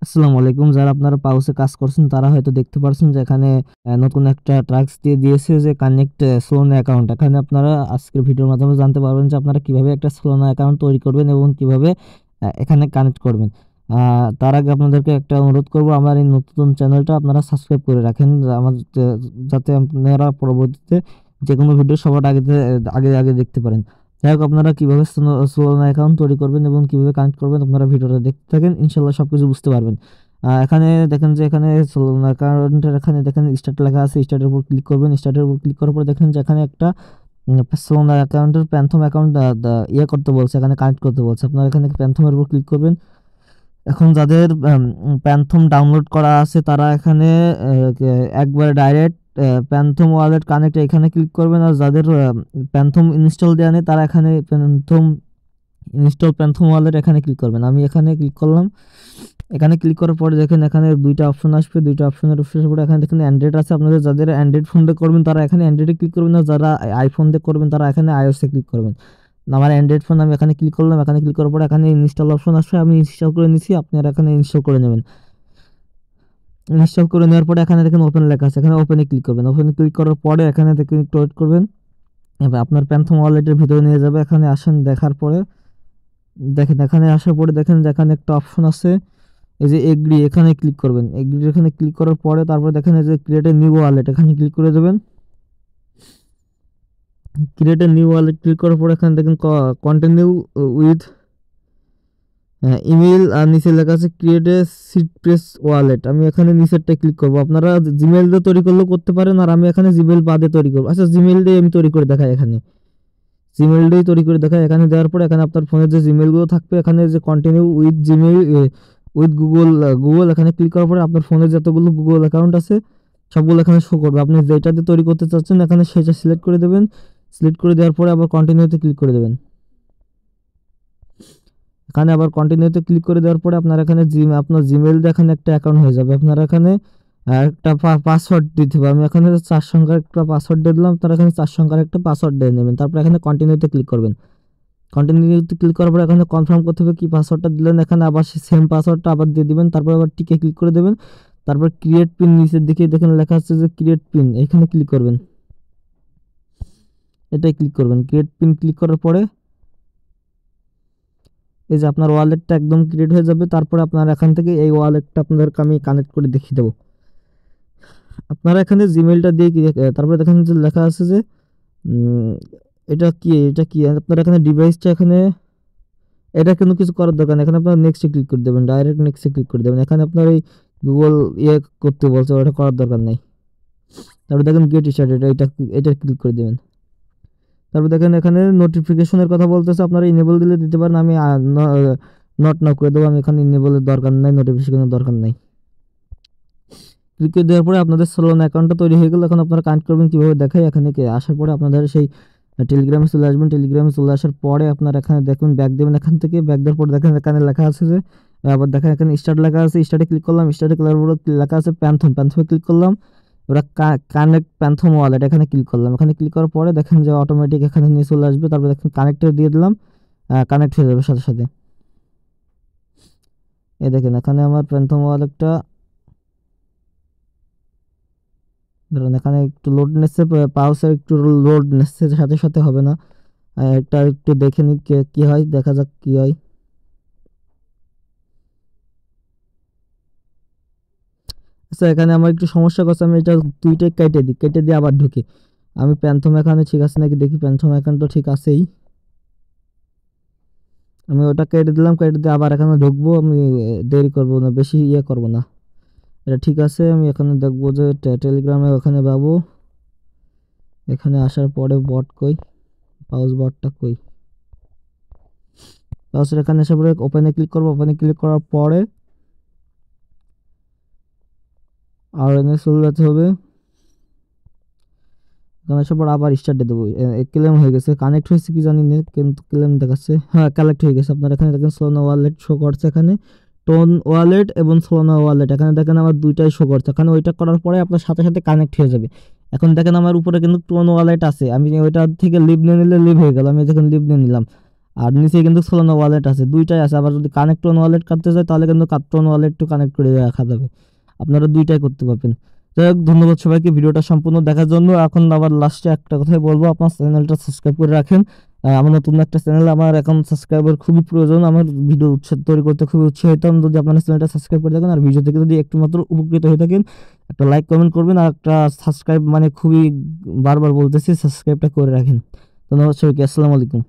আসসালামু আলাইকুম। যারা আপনারা পাউসে কাজ করছেন তারা হয়তো দেখতে পারছেন যে এখানে নতুন একটা টাস্ক দিয়ে দিয়েছে যে কানেক্ট সোলোনা অ্যাকাউন্ট। এখানে আপনারা আজকের ভিডিওর মাধ্যমে জানতে পারবেন যে আপনারা কিভাবে একটা সোলোনা অ্যাকাউন্ট তৈরি করবেন এবং কিভাবে এখানে কানেক্ট করবেন। তার আগে আপনাদেরকে একটা অনুরোধ করব, আমার এই নতুন চ্যানেলটা আপনারা সাবস্ক্রাইব করে রাখেন যাতে আপনারা পরবর্তীতে যে কোনো ভিডিও সবার আগে আগে দেখতে পারেন। যাই হোক, আপনারা কিভাবে সোলোনা অ্যাকাউন্ট তৈরি করবেন এবং কিভাবে কানেক্ট করবেন আপনারা ভিডিওটা দেখতে থাকেন, ইনশাল্লাহ সবকিছু বুঝতে পারবেন। এখানে দেখেন যে এখানে সোলোনা অ্যাকাউন্টের এখানে দেখেন স্টার্ট লেখা আছে, স্টার্টের উপর ক্লিক করবেন। স্টার্টের উপর ক্লিক করার পর দেখেন যে এখানে একটা সোলোনা অ্যাকাউন্টের প্যান্থম অ্যাকাউন্ট করতে বলছে, এখানে কানেক্ট করতে বলছে। আপনারা এখানে প্যান্থমের উপর ক্লিক করবেন। এখন যাদের প্যান্থম ডাউনলোড করা আছে তারা এখানে একবারে ডাইরেক্ট প্যান্থম ওয়ালেট কানেক্ট এখানে ক্লিক করবেন। আর যাদের প্যান্থম ইনস্টল দেওয়া নেই তারা এখানে প্যান্থম ওয়ালেট এখানে ক্লিক করবেন। আমি এখানে ক্লিক করলাম। এখানে ক্লিক করার পরে দেখেন এখানে দুইটা অপশন আসবে, দুইটা অপশনের উপরে এখানে দেখেন অ্যান্ড্রয়েড আছে। আপনাদের যাদের অ্যান্ড্রয়েড ফোন দিয়ে করবেন তারা এখানে অ্যান্ড্রয়েডে ক্লিক করবেন, আর যারা আইফোন দিয়ে করবেন তারা এখানে আইওএসে ক্লিক করবেন। আমার অ্যান্ড্রয়েড ফোন, আমি এখানে ক্লিক করলাম। এখানে ক্লিক করার পরে এখানে ইনস্টল অপশন আসবে, আমি ইনস্টল করে নিচ্ছি, আপনারা এখানে ইনস্টল করে নেবেন। ইনস্টল করে নেওয়ার পরে এখানে দেখেন ওপেন লেখা আছে, এখানে ওপেনে ক্লিক করবেন। ওপেনে ক্লিক করার পরে এখানে দেখেন একটু ওয়েট করবেন, এবার আপনার প্যান্থম ওয়ালেটের ভিতরে নিয়ে যাবে। এখানে আসেন, দেখার পরে দেখেন এখানে আসার পরে দেখেন যে এখানে একটা অপশন আছে, এই যে এগ্রি, এখানে ক্লিক করবেন। এগ্রি এখানে ক্লিক করার পরে তারপরে দেখেন এই যে ক্রিয়েট এ নিউ ওয়ালেট, এখানে ক্লিক করে দেবেন। Create a new wallet click করার পরে এখানে দেখেন কন্টিনিউ উইথ ইমেল, আর নিচে লেখা আছে ক্রিয়েট এ সিটপ্রেস ওয়ালেট। আমি এখানে নিচেরটা ক্লিক করব। আপনারা জিমেল দিয়ে তৈরি করলেও করতে পারেন, আর আমি এখানে জিমেল বাদে তৈরি করব। আচ্ছা, জিমেল দিয়ে আমি তৈরি করে দেখাই। এখানে জিমেল দিয়ে তৈরি করে দেখাই। এখানে দেওয়ার পরে এখানে আপনার ফোনের যে জিমেলগুলো থাকবে, এখানে যে continue with Gmail with Google এখানে ক্লিক করার পরে আপনার ফোনে যতগুলো গুগল অ্যাকাউন্ট আছে সবগুলো এখানে শো করবে। আপনি যেটা দিয়ে তৈরি করতে চাচ্ছেন এখানে সেটা সিলেক্ট করে দেবেন। সিলেক্ট করে দেওয়ার পরে আবার কন্টিনিউতে ক্লিক করে দেবেন। এখানে আবার কন্টিনিউতে ক্লিক করে দেওয়ার পরে আপনার এখানে আপনার জিমেল দিয়ে এখানে একটা অ্যাকাউন্ট হয়ে যাবে। আপনারা এখানে একটা পাসওয়ার্ড দিতে হবে। আমি এখানে 4 সংখ্যার একটা পাসওয়ার্ড দিয়ে দিলাম, তারা এখানে 4 সংখ্যার একটা পাসওয়ার্ড দিয়ে নেবেন। তারপর এখানে কন্টিনিউতে ক্লিক করবেন। কন্টিনিউতে ক্লিক করার পর এখানে কনফার্ম করতে হবে কি পাসওয়ার্ডটা দিলেন, এখানে আবার সেম পাসওয়ার্ডটা আবার দিয়ে দিবেন। তারপর আবার টিকে ক্লিক করে দেবেন। তারপর ক্রিয়েট পিন নিচের দিকে দেখেন লেখা আছে যে ক্রিয়েট পিন, এখানে ক্লিক করবেন। এটাই ক্লিক করবেন। ক্রিয়েট পিন ক্লিক করার পরে এই যে আপনার ওয়ালেটটা একদম ক্রিয়েট হয়ে যাবে। তারপরে আপনার এখান থেকে এই ওয়ালেটটা আপনাদেরকে আমি কানেক্ট করে দেখিয়ে দেবো। আপনারা এখানে জিমেলটা দিয়ে তারপরে দেখেন যে লেখা আছে যে এটা কি আপনার এখানে ডিভাইসটা এখানে এটা কিন্তু কিছু করার দরকার নেই। এখানে আপনার নেক্সটে ক্লিক করে দেবেন, ডাইরেক্ট নেক্সটে ক্লিক করে দেবেন। এখানে আপনার এই গুগল করতে বলছে, ওটা করার দরকার নেই। তারপর দেখেন গেট স্টার্টেড, এটা ক্লিক করে দেবেন। তারপর দেখেন এখানে নোটিফিকেশনের কথা বলতেছে, আপনারা ইনেবল দিলে দিতে পারেন। আমি নট নাও করে দেবো। আমি এখানে ইনেবলের দরকার নাই, নোটিফিকেশনের দরকার নাই। ক্লিক করে দেওয়ার পরে আপনাদের সোলোনা অ্যাকাউন্টটা তৈরি হয়ে গেল। এখন আপনারা কানেক্ট করবেন কীভাবে দেখাই। এখানে আসার পরে আপনাদের সেই টেলিগ্রামে চলে আসবেন। টেলিগ্রামে চলে আসার পরে আপনারা এখানে দেখবেন ব্যাক দেবেন। এখান থেকে ব্যাক দেওয়ার পরে দেখেন এখানে লেখা আছে যে আবার দেখেন এখানে স্টার্ট লেখা আছে, স্টার্টে ক্লিক করলাম। স্টার্টে ক্লিক করার পরে লেখা আছে প্যান্থমে ক্লিক করলাম। এবার কানেক্ট প্যান্থম ওয়ালেট, এখানে ক্লিক করলাম। এখানে ক্লিক করার পরে দেখেন যে অটোমেটিক এখানে নিয়ে চলে আসবে। তারপর দেখেন কানেক্টে দিয়ে দিলাম, কানেক্ট হয়ে যাবে সাথে সাথে। এই দেখেন এখানে আমার প্যান্থম ওয়ালেটটা, ধরুন এখানে একটু লোড নিচ্ছে, পাউসের একটু লোড নিচ্ছে, সাথে সাথে হবে না। একটা একটু দেখে নিই কি হয়, দেখা যাক কি হয়। আচ্ছা, এখানে আমার একটু সমস্যা করছে, আমি এটা দুইটাই কেটে দিয়ে আবার ঢুকি। আমি প্যান্থম এখানে ঠিক আছে নাকি দেখি। প্যান্থম এখানে তো ঠিক আছেই। আমি ওটা কেটে দিলাম, কেটে দিয়ে আবার এখানে ঢুকবো। আমি দেরি করবো না, বেশি করবো না। এটা ঠিক আছে। আমি এখানে দেখবো যে টেলিগ্রামে ওখানে পাবো। এখানে আসার পরে বট কই, পাউস বটটা কই। পাউসের এখানে আসার পরে ওপেনে ক্লিক করবো। ওপেনে ক্লিক করার পরে আর এনে চলে যেতে হবে। এখানে আসার পর আবার স্টার্টে দেবো। ক্লেম হয়ে গেছে, কানেক্ট হয়েছে কি জানি না, কিন্তু ক্লেম দেখাচ্ছে। হ্যাঁ, কালেক্ট হয়ে গেছে। আপনার এখানে দেখেন সোলোনা ওয়ালেট শো করছে, এখানে টোন ওয়ালেট এবং সোলোনা ওয়ালেট এখানে দেখেন আমার দুইটাই শো করছে। এখানে ওইটা করার পরে আপনার সাথে সাথে কানেক্ট হয়ে যাবে। এখন দেখেন আমার উপরে কিন্তু টোন ওয়ালেট আছে, আমি ওইটা থেকে লিভ নিয়ে নিলে লিভ হয়ে গেল। আমি দেখেন লিভ নিয়ে নিলাম। আর নিচে কিন্তু সোলানা ওয়ালেট আছে, দুইটাই আছে। আবার যদি কানেক্ট অন ওয়ালেট করতে চাই তাহলে কিন্তু কানেক্ট ওয়ালেট টু কানেক্ট করে রাখা যাবে, আপনারা দুইটাই করতে পারবেন। যাই হোক, ধন্যবাদ সবাইকে ভিডিওটা সম্পূর্ণ দেখার জন্য। এখন আবার লাস্টে একটা কথাই বলবো, আপনার চ্যানেলটা সাবস্ক্রাইব করে রাখেন। আমার নতুন একটা চ্যানেল, আমার এখন সাবস্ক্রাইবার খুবই প্রয়োজন, আমার ভিডিও তৈরি করতে খুবই উৎসাহিত আমি। যদি আপনার চ্যানেলটা সাবস্ক্রাইব করে থাকেন আর ভিডিও থেকে যদি একটু মাত্র উপকৃত হয়ে থাকেন, একটা লাইক কমেন্ট করবেন আর একটা সাবস্ক্রাইব, মানে খুবই বারবার বলতেছি সাবস্ক্রাইবটা করে রাখেন। ধন্যবাদ সবাইকে, আসসালামু আলাইকুম।